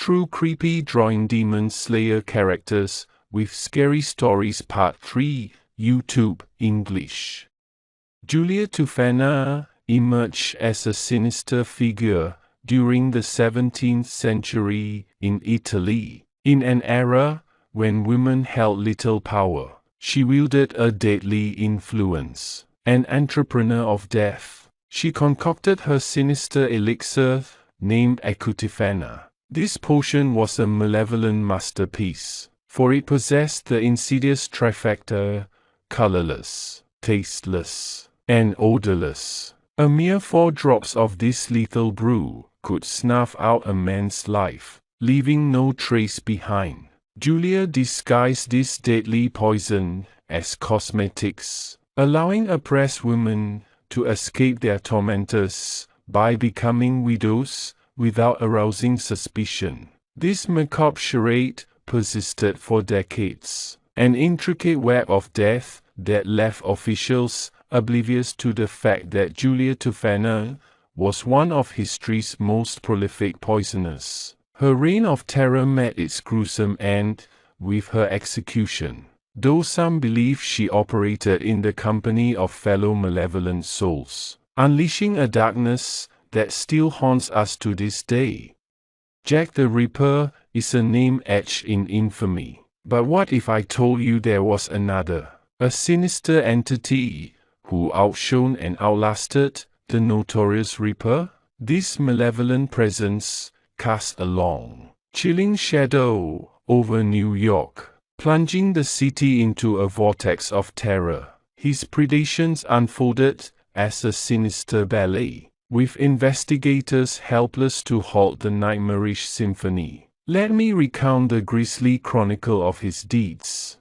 True Creepy Drawing Demon Slayer Characters with Scary Stories Part 3, YouTube, English. Giulia Tufana emerged as a sinister figure during the 17th century in Italy. In an era when women held little power, she wielded a deadly influence. An entrepreneur of death, she concocted her sinister elixir, named Acutefana. This potion was a malevolent masterpiece, for it possessed the insidious trifecta: colorless, tasteless, and odorless. A mere 4 drops of this lethal brew could snuff out a man's life, leaving no trace behind. Giulia disguised this deadly poison as cosmetics, allowing oppressed women to escape their tormentors by becoming widows without arousing suspicion. This macabre charade persisted for decades, an intricate web of death that left officials oblivious to the fact that Giulia Tufana was one of history's most prolific poisoners. Her reign of terror met its gruesome end with her execution, though some believe she operated in the company of fellow malevolent souls, unleashing a darkness that still haunts us to this day. Jack the Ripper is a name etched in infamy. But what if I told you there was another, a sinister entity who outshone and outlasted the notorious Ripper? This malevolent presence cast a long, chilling shadow over New York, plunging the city into a vortex of terror. His predations unfolded as a sinister ballet, with investigators helpless to halt the nightmarish symphony. Let me recount the grisly chronicle of his deeds.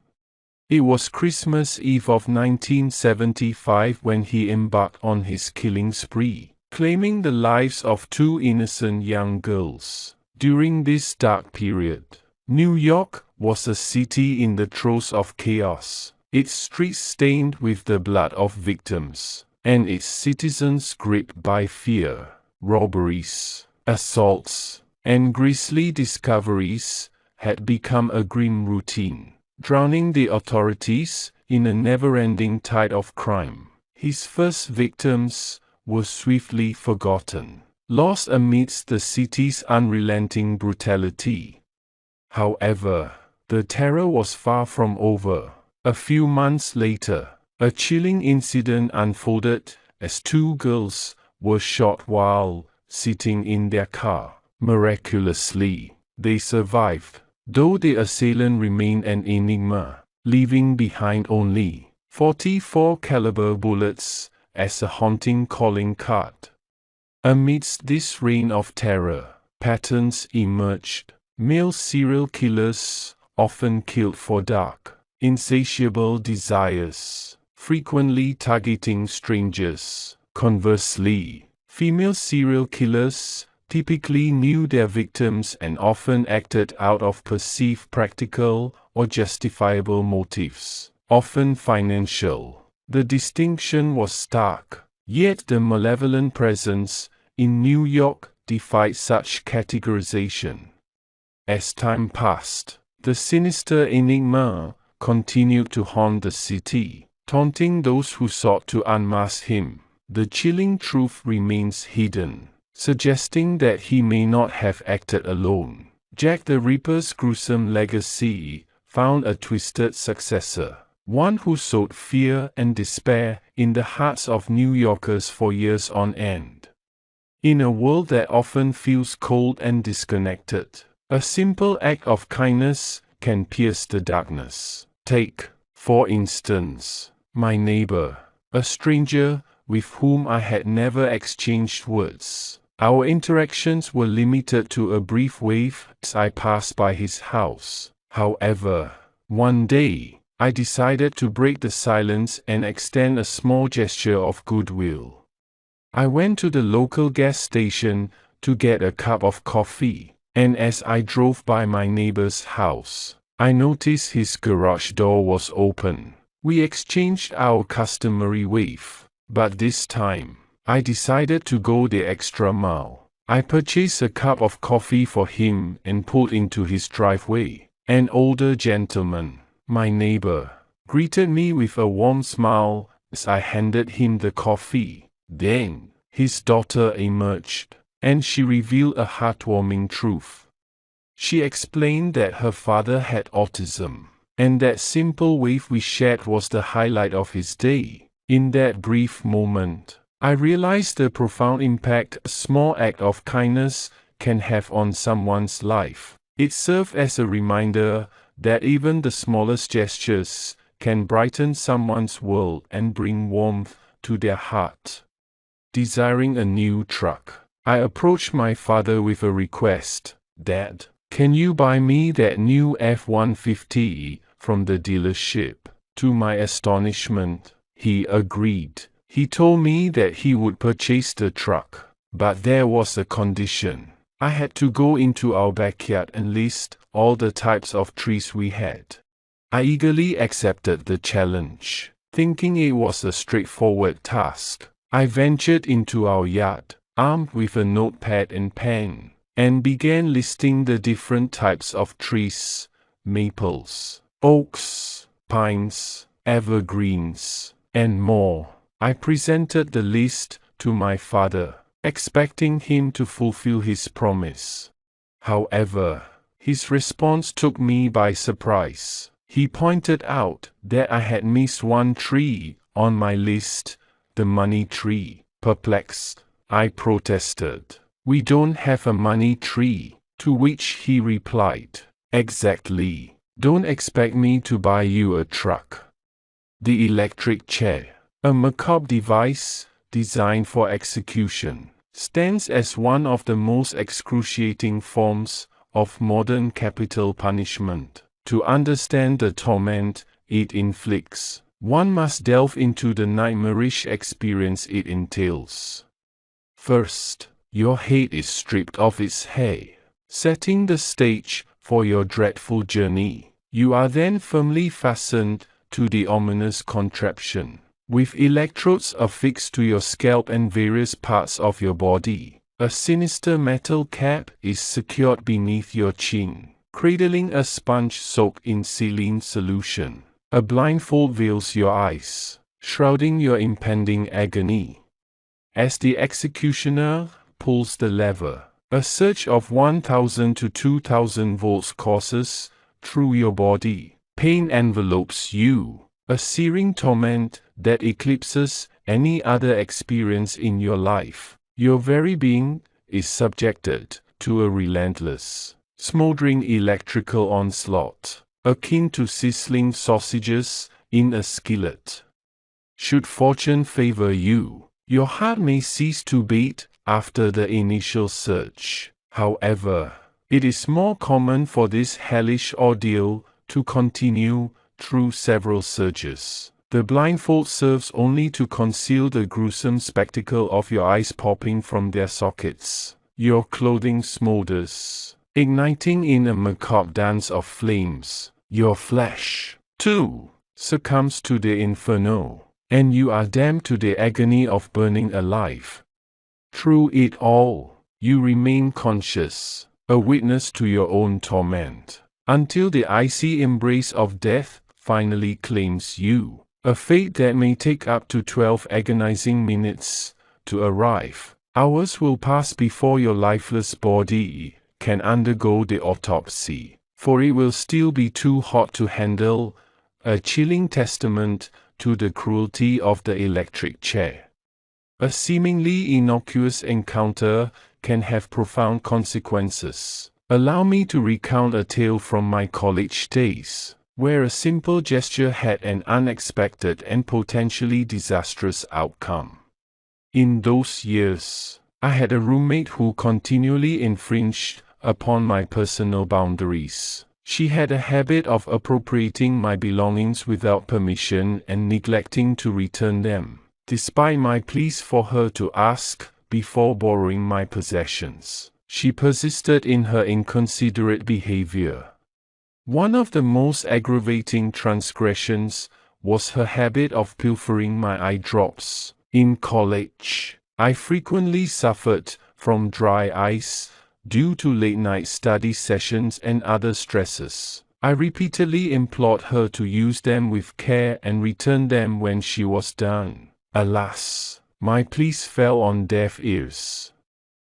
It was Christmas Eve of 1975 when he embarked on his killing spree, claiming the lives of 2 innocent young girls. During this dark period, New York was a city in the throes of chaos, its streets stained with the blood of victims, and its citizens gripped by fear. Robberies, assaults, and grisly discoveries had become a grim routine, drowning the authorities in a never-ending tide of crime. His first victims were swiftly forgotten, lost amidst the city's unrelenting brutality. However, the terror was far from over. A few months later, a chilling incident unfolded as 2 girls were shot while sitting in their car. Miraculously, they survived, though the assailant remained an enigma, leaving behind only 44 caliber bullets as a haunting calling card. Amidst this reign of terror, patterns emerged. Male serial killers often killed for dark, insatiable desires, frequently targeting strangers. Conversely, female serial killers typically knew their victims and often acted out of perceived practical or justifiable motives, often financial. The distinction was stark, yet the malevolent presence in New York defied such categorization. As time passed, the sinister enigma continued to haunt the city, taunting those who sought to unmask him. The chilling truth remains hidden, suggesting that he may not have acted alone. Jack the Ripper's gruesome legacy found a twisted successor, one who sowed fear and despair in the hearts of New Yorkers for years on end. In a world that often feels cold and disconnected, a simple act of kindness can pierce the darkness. Take, for instance, my neighbor, a stranger with whom I had never exchanged words. Our interactions were limited to a brief wave as I passed by his house. However, one day, I decided to break the silence and extend a small gesture of goodwill. I went to the local gas station to get a cup of coffee, and as I drove by my neighbor's house, I noticed his garage door was open. We exchanged our customary wave, but this time, I decided to go the extra mile. I purchased a cup of coffee for him and pulled into his driveway. An older gentleman, my neighbor, greeted me with a warm smile as I handed him the coffee. Then, his daughter emerged, and she revealed a heartwarming truth. She explained that her father had autism, and that simple wave we shared was the highlight of his day. In that brief moment, I realized the profound impact a small act of kindness can have on someone's life. It served as a reminder that even the smallest gestures can brighten someone's world and bring warmth to their heart. Desiring a new truck, I approached my father with a request. Dad, can you buy me that new F-150 from the dealership? To my astonishment, he agreed. He told me that he would purchase the truck, but there was a condition. I had to go into our backyard and list all the types of trees we had. I eagerly accepted the challenge, thinking it was a straightforward task. I ventured into our yard, armed with a notepad and pen, and began listing the different types of trees: maples, oaks, pines, evergreens, and more. I presented the list to my father, expecting him to fulfill his promise. However, his response took me by surprise. He pointed out that I had missed one tree on my list, the money tree. Perplexed, I protested. "We don't have a money tree," to which he replied, "Exactly. Don't expect me to buy you a truck." The electric chair, a macabre device designed for execution, stands as one of the most excruciating forms of modern capital punishment. To understand the torment it inflicts, one must delve into the nightmarish experience it entails. First, your head is stripped of its hair, setting the stage for your dreadful journey. You are then firmly fastened to the ominous contraption, with electrodes affixed to your scalp and various parts of your body. A sinister metal cap is secured beneath your chin, cradling a sponge soaked in saline solution. A blindfold veils your eyes, shrouding your impending agony. As the executioner pulls the lever, a surge of 1000 to 2000 volts courses through your body. Pain envelopes you, a searing torment that eclipses any other experience in your life. Your very being is subjected to a relentless, smoldering electrical onslaught, akin to sizzling sausages in a skillet. Should fortune favor you, your heart may cease to beat after the initial surge. However, it is more common for this hellish ordeal to continue through several surges. The blindfold serves only to conceal the gruesome spectacle of your eyes popping from their sockets. Your clothing smolders, igniting in a macabre dance of flames. Your flesh, too, succumbs to the inferno, and you are damned to the agony of burning alive. Through it all, you remain conscious, a witness to your own torment, until the icy embrace of death finally claims you, a fate that may take up to 12 agonizing minutes to arrive. Hours will pass before your lifeless body can undergo the autopsy, for it will still be too hot to handle, a chilling testament to the cruelty of the electric chair. A seemingly innocuous encounter can have profound consequences. Allow me to recount a tale from my college days, where a simple gesture had an unexpected and potentially disastrous outcome. In those years, I had a roommate who continually infringed upon my personal boundaries. She had a habit of appropriating my belongings without permission and neglecting to return them, despite my pleas for her to ask before borrowing my possessions. She persisted in her inconsiderate behavior. One of the most aggravating transgressions was her habit of pilfering my eye drops. In college, I frequently suffered from dry ice, due to late-night study sessions and other stresses. I repeatedly implored her to use them with care and return them when she was done. Alas, my pleas fell on deaf ears.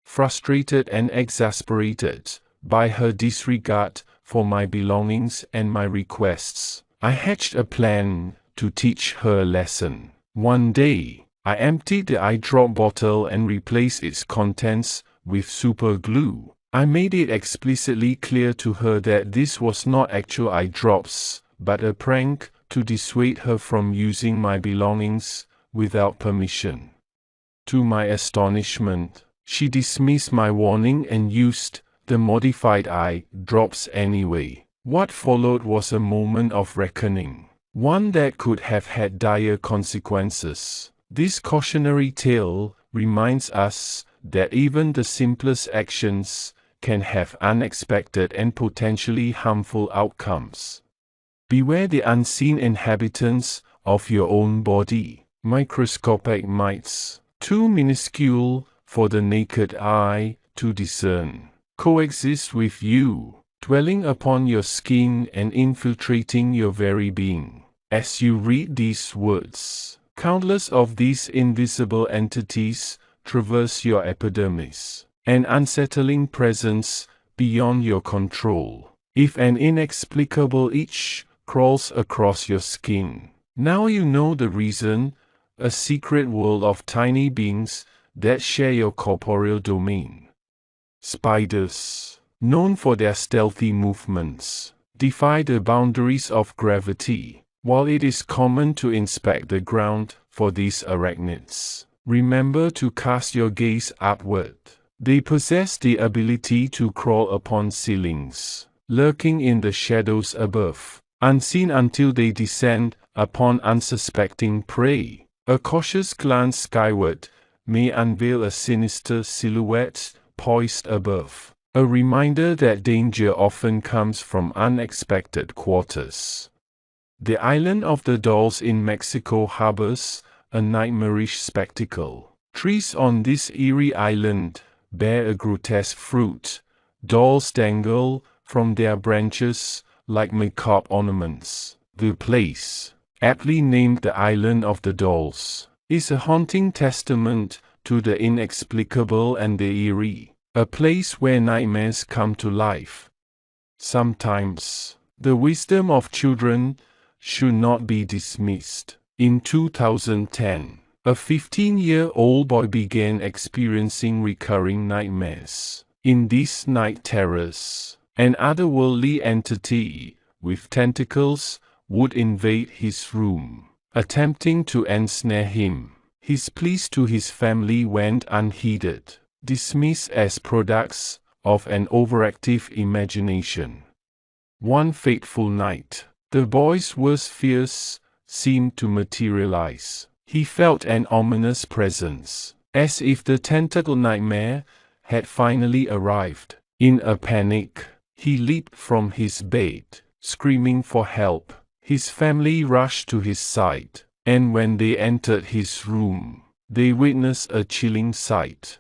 Frustrated and exasperated by her disregard for my belongings and my requests, I hatched a plan to teach her a lesson. One day, I emptied the eye drop bottle and replaced its contents with super glue. I made it explicitly clear to her that this was not actual eye drops, but a prank to dissuade her from using my belongings without permission. To my astonishment, she dismissed my warning and used the modified eye drops anyway. What followed was a moment of reckoning, one that could have had dire consequences. This cautionary tale reminds us that even the simplest actions can have unexpected and potentially harmful outcomes. Beware the unseen inhabitants of your own body. Microscopic mites, too minuscule for the naked eye to discern, coexist with you, dwelling upon your skin and infiltrating your very being. As you read these words, countless of these invisible entities traverse your epidermis, an unsettling presence beyond your control. If an inexplicable itch crawls across your skin, now you know the reason. A secret world of tiny beings that share your corporeal domain. Spiders, known for their stealthy movements, defy the boundaries of gravity. While it is common to inspect the ground for these arachnids, remember to cast your gaze upward. They possess the ability to crawl upon ceilings, lurking in the shadows above, unseen until they descend upon unsuspecting prey. A cautious glance skyward may unveil a sinister silhouette poised above, a reminder that danger often comes from unexpected quarters. The island of the dolls in Mexico harbors a nightmarish spectacle. Trees on this eerie island bear a grotesque fruit. Dolls dangle from their branches like macabre ornaments. The place, aptly named the Island of the Dolls, is a haunting testament to the inexplicable and the eerie, a place where nightmares come to life. Sometimes, the wisdom of children should not be dismissed. In 2010, a 15-year-old boy began experiencing recurring nightmares. In these night terrors, an otherworldly entity with tentacles would invade his room, attempting to ensnare him. His pleas to his family went unheeded, dismissed as products of an overactive imagination. One fateful night, the boy's worst fears seemed to materialize. He felt an ominous presence, as if the tentacle nightmare had finally arrived. In a panic, he leaped from his bed, screaming for help. His family rushed to his side, and when they entered his room, they witnessed a chilling sight.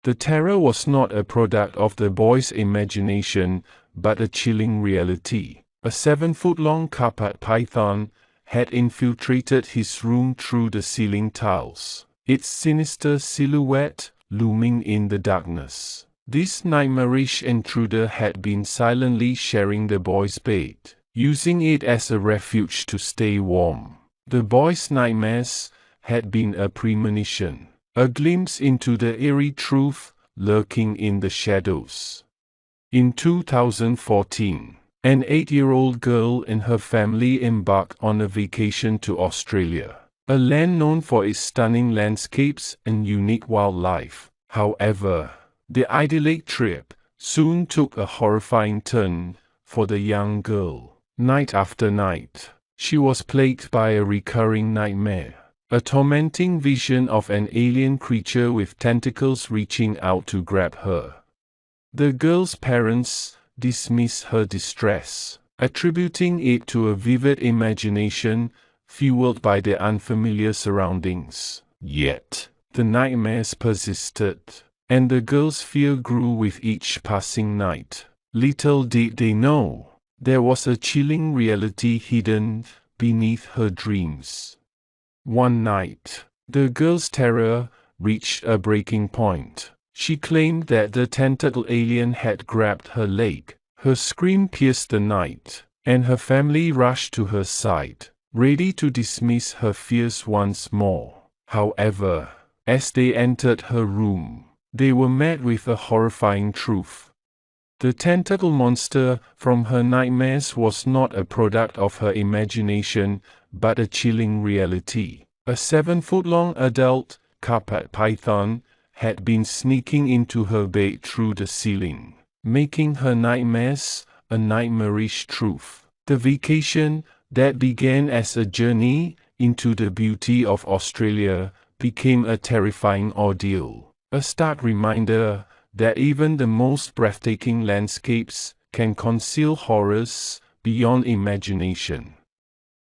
The terror was not a product of the boy's imagination, but a chilling reality. A 7-foot-long carpet python had infiltrated his room through the ceiling tiles, its sinister silhouette looming in the darkness. This nightmarish intruder had been silently sharing the boy's bed, using it as a refuge to stay warm. The boy's nightmares had been a premonition, a glimpse into the eerie truth lurking in the shadows. In 2014, an 8-year-old girl and her family embarked on a vacation to Australia, a land known for its stunning landscapes and unique wildlife. However, the idyllic trip soon took a horrifying turn for the young girl. Night after night, she was plagued by a recurring nightmare, a tormenting vision of an alien creature with tentacles reaching out to grab her. The girl's parents dismissed her distress, attributing it to a vivid imagination fueled by the unfamiliar surroundings. Yet, the nightmares persisted. and the girl's fear grew with each passing night. Little did they know, there was a chilling reality hidden beneath her dreams. One night, the girl's terror reached a breaking point. She claimed that the tentacle alien had grabbed her leg. Her scream pierced the night, and her family rushed to her side, ready to dismiss her fears once more. However, as they entered her room, they were met with a horrifying truth. The tentacle monster from her nightmares was not a product of her imagination, but a chilling reality. A 7-foot-long adult carpet python had been sneaking into her bed through the ceiling, making her nightmares a nightmarish truth. The vacation that began as a journey into the beauty of Australia became a terrifying ordeal, a stark reminder that even the most breathtaking landscapes can conceal horrors beyond imagination.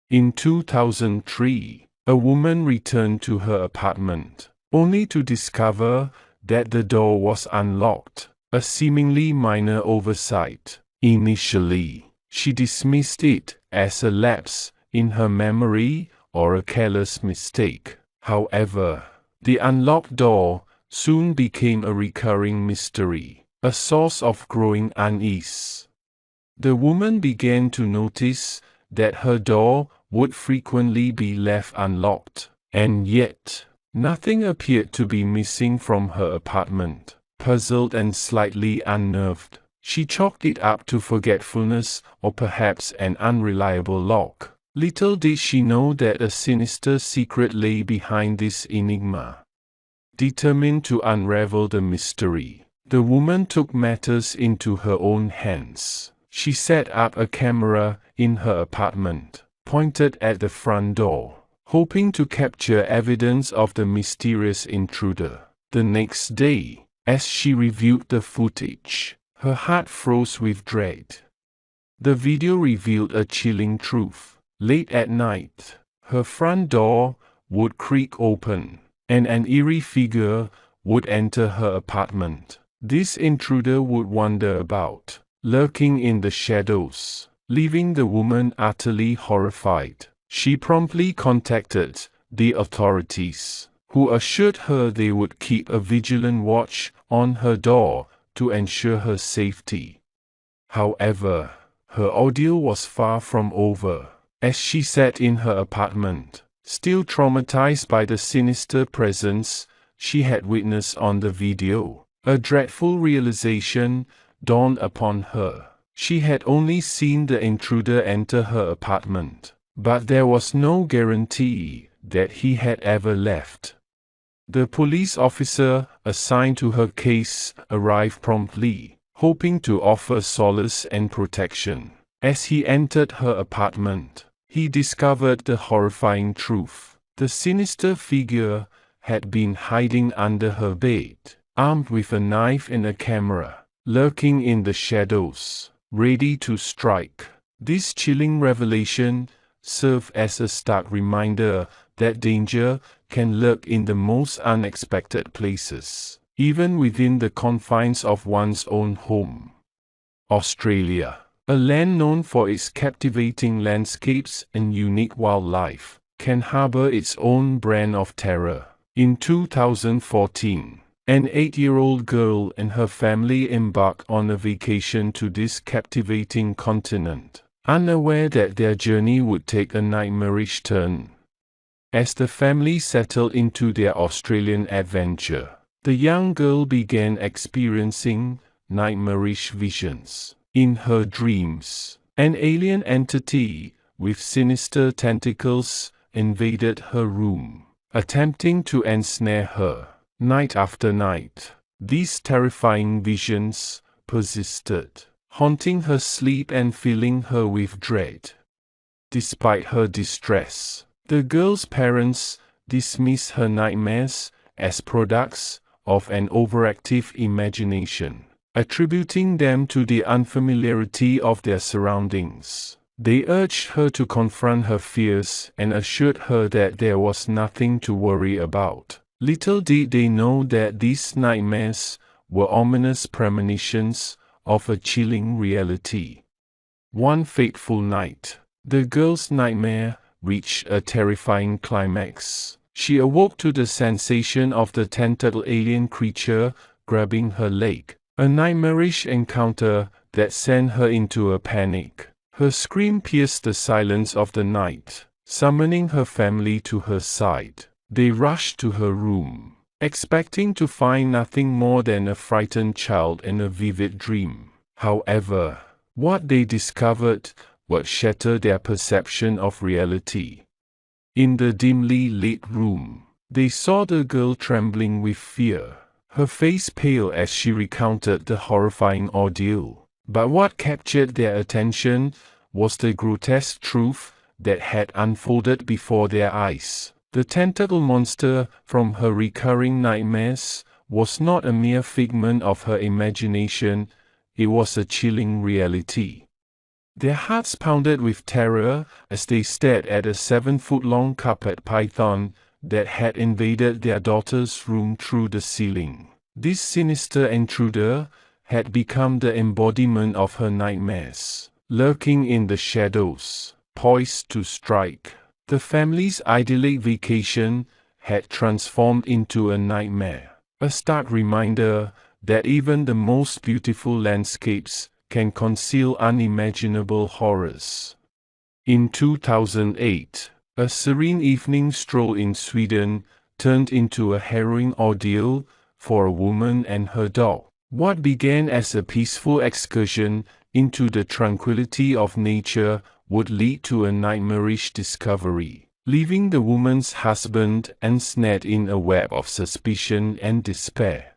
In 2003, a woman returned to her apartment, only to discover that the door was unlocked, a seemingly minor oversight. Initially, she dismissed it as a lapse in her memory or a careless mistake. However, the unlocked door soon became a recurring mystery, a source of growing unease. The woman began to notice that her door would frequently be left unlocked, and yet, nothing appeared to be missing from her apartment. Puzzled and slightly unnerved, she chalked it up to forgetfulness or perhaps an unreliable lock. Little did she know that a sinister secret lay behind this enigma. Determined to unravel the mystery, the woman took matters into her own hands. She set up a camera in her apartment, pointed at the front door, hoping to capture evidence of the mysterious intruder. The next day, as she reviewed the footage, her heart froze with dread. The video revealed a chilling truth. Late at night, her front door would creak open, and an eerie figure would enter her apartment. This intruder would wander about, lurking in the shadows, leaving the woman utterly horrified. She promptly contacted the authorities, who assured her they would keep a vigilant watch on her door to ensure her safety. However, her ordeal was far from over. As she sat in her apartment, still traumatized by the sinister presence she had witnessed on the video, a dreadful realization dawned upon her. She had only seen the intruder enter her apartment, but there was no guarantee that he had ever left. The police officer assigned to her case arrived promptly, hoping to offer solace and protection. As he entered her apartment, he discovered the horrifying truth. The sinister figure had been hiding under her bed, armed with a knife and a camera, lurking in the shadows, ready to strike. This chilling revelation served as a stark reminder that danger can lurk in the most unexpected places, even within the confines of one's own home. Australia, a land known for its captivating landscapes and unique wildlife, can harbor its own brand of terror. In 2014, an 8-year-old girl and her family embarked on a vacation to this captivating continent, unaware that their journey would take a nightmarish turn. As the family settled into their Australian adventure, the young girl began experiencing nightmarish visions. In her dreams, an alien entity with sinister tentacles invaded her room, attempting to ensnare her. Night after night, these terrifying visions persisted, haunting her sleep and filling her with dread. Despite her distress, the girl's parents dismissed her nightmares as products of an overactive imagination, attributing them to the unfamiliarity of their surroundings. They urged her to confront her fears and assured her that there was nothing to worry about. Little did they know that these nightmares were ominous premonitions of a chilling reality. One fateful night, the girl's nightmare reached a terrifying climax. She awoke to the sensation of the tentacle alien creature grabbing her leg, a nightmarish encounter that sent her into a panic. Her scream pierced the silence of the night, summoning her family to her side. They rushed to her room, expecting to find nothing more than a frightened child and a vivid dream. However, what they discovered would shatter their perception of reality. In the dimly lit room, they saw the girl trembling with fear, her face pale as she recounted the horrifying ordeal. But what captured their attention was the grotesque truth that had unfolded before their eyes. The tentacle monster from her recurring nightmares was not a mere figment of her imagination, it was a chilling reality. Their hearts pounded with terror as they stared at a 7-foot-long carpet python that had invaded their daughter's room through the ceiling. This sinister intruder had become the embodiment of her nightmares, lurking in the shadows, poised to strike. The family's idyllic vacation had transformed into a nightmare, a stark reminder that even the most beautiful landscapes can conceal unimaginable horrors. In 2008, a serene evening stroll in Sweden turned into a harrowing ordeal for a woman and her dog. What began as a peaceful excursion into the tranquility of nature would lead to a nightmarish discovery, leaving the woman's husband ensnared in a web of suspicion and despair.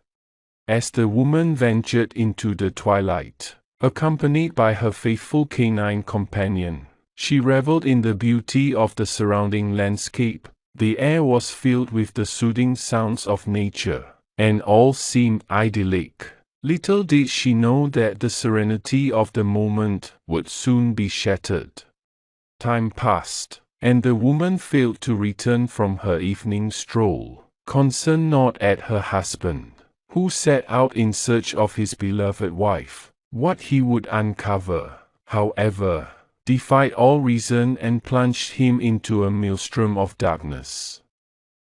As the woman ventured into the twilight, accompanied by her faithful canine companion, she reveled in the beauty of the surrounding landscape. The air was filled with the soothing sounds of nature, and all seemed idyllic. Little did she know that the serenity of the moment would soon be shattered. Time passed, and the woman failed to return from her evening stroll, concerned not at her husband, who set out in search of his beloved wife. What he would uncover, however, defied all reason and plunged him into a maelstrom of darkness.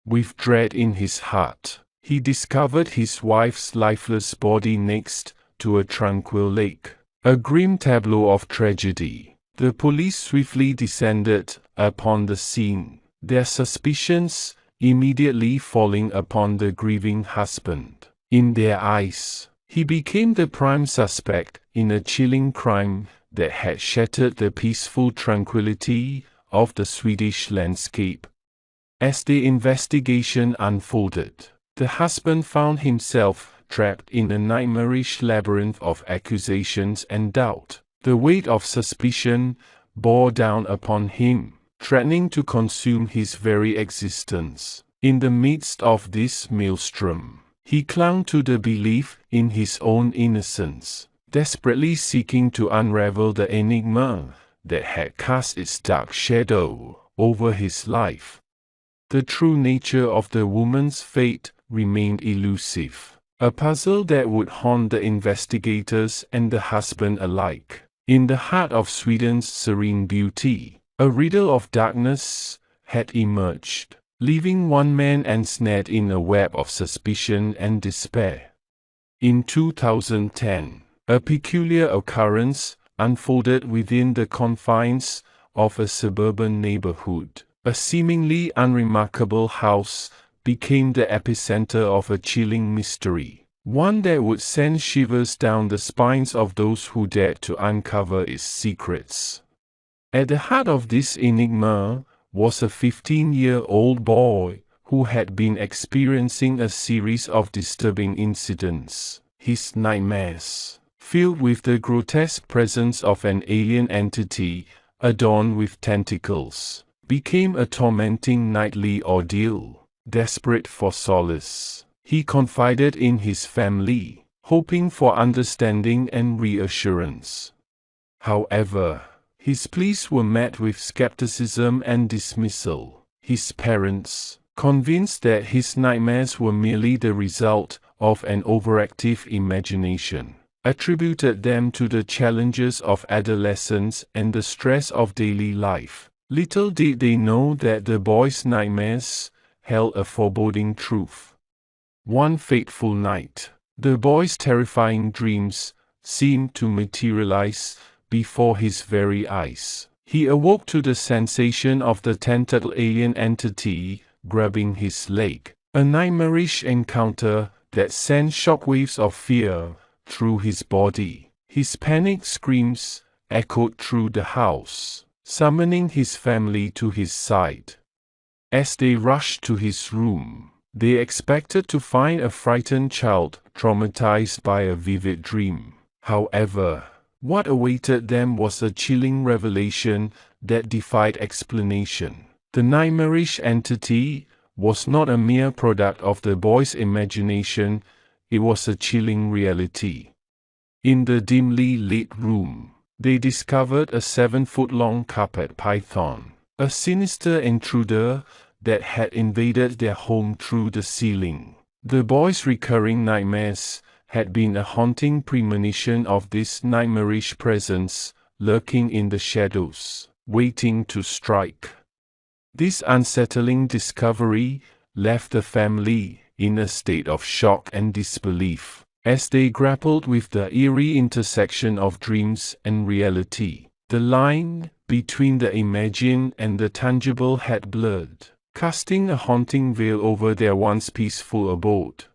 With dread in his heart, he discovered his wife's lifeless body next to a tranquil lake, a grim tableau of tragedy. The police swiftly descended upon the scene, their suspicions immediately falling upon the grieving husband. In their eyes, he became the prime suspect in a chilling crime that had shattered the peaceful tranquility of the Swedish landscape. As the investigation unfolded, the husband found himself trapped in a nightmarish labyrinth of accusations and doubt. The weight of suspicion bore down upon him, threatening to consume his very existence. In the midst of this maelstrom, he clung to the belief in his own innocence, desperately seeking to unravel the enigma that had cast its dark shadow over his life. The true nature of the woman's fate remained elusive, a puzzle that would haunt the investigators and the husband alike. In the heart of Sweden's serene beauty, a riddle of darkness had emerged, leaving one man ensnared in a web of suspicion and despair. In 2010, a peculiar occurrence unfolded within the confines of a suburban neighborhood. A seemingly unremarkable house became the epicenter of a chilling mystery, one that would send shivers down the spines of those who dared to uncover its secrets. At the heart of this enigma was a 15-year-old boy who had been experiencing a series of disturbing incidents. His nightmares, filled with the grotesque presence of an alien entity adorned with tentacles, became a tormenting nightly ordeal. Desperate for solace, he confided in his family, hoping for understanding and reassurance. However, his pleas were met with skepticism and dismissal. His parents, Convinced that his nightmares were merely the result of an overactive imagination, attributed them to the challenges of adolescence and the stress of daily life. Little did they know that the boy's nightmares held a foreboding truth. One fateful night, the boy's terrifying dreams seemed to materialize before his very eyes. He awoke to the sensation of the tentacle alien entity grabbing his leg, a nightmarish encounter that sent shockwaves of fear through his body. His panicked screams echoed through the house, summoning his family to his side. As they rushed to his room, they expected to find a frightened child traumatized by a vivid dream. However, what awaited them was a chilling revelation that defied explanation. The nightmarish entity was not a mere product of the boy's imagination, it was a chilling reality. In the dimly lit room, they discovered a 7-foot-long carpet python, a sinister intruder that had invaded their home through the ceiling. The boy's recurring nightmares had been a haunting premonition of this nightmarish presence lurking in the shadows, waiting to strike. This unsettling discovery left the family in a state of shock and disbelief as they grappled with the eerie intersection of dreams and reality. The line between the imagined and the tangible had blurred, casting a haunting veil over their once peaceful abode.